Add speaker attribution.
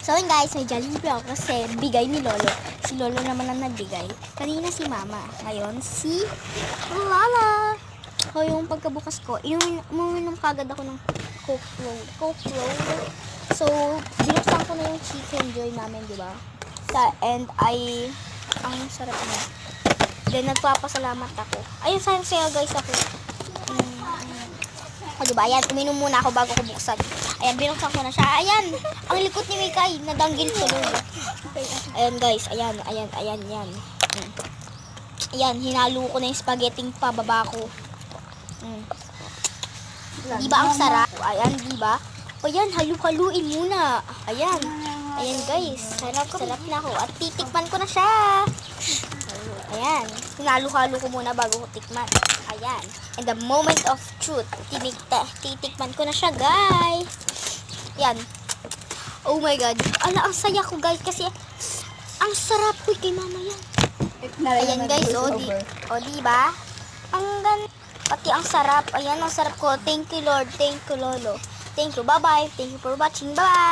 Speaker 1: So yun guys, may Jollibee ako kasi bigay ni Lolo. Si Lolo naman ang nagbigay. Kanina si Mama. Ngayon si Lala. So yung pagkabukas ko, uminom kagad ako ng Coke Float. So, binuksan ko na yung Chicken Joy namin, di ba? And ang sarap na. Then, nagpapasalamat ako. Ayun, sayang guys ako. O, diba? Ayan, uminom muna ako bago ko buksan. Ayan, binuksan ko na siya. Ayan, ang likot ni Mikay, nadanggil tuloy. Ayan guys, ayan. Ayan, hinalo ko na yung spaghetti pababa ko. Diba ang sarap? Ayan, diba? O yan, halu-haluin muna. Ayan. Ayan guys, sarap na ako. At titikman ko na siya. Ayan. Hinalo-halo ko muna bago ko tikman. Ayan. And the moment of truth. Titikman ko na siya guys. Ayan. Oh my god. Ala, ang saya ko guys kasi ang sarap ko kay mama yan. Ayan guys, o diba? Ang ganda. Pati ang sarap. Ayan, ang sarap ko. Thank you Lord. Thank you Lolo. Thank you. Bye-bye. Thank you for watching. Bye-bye.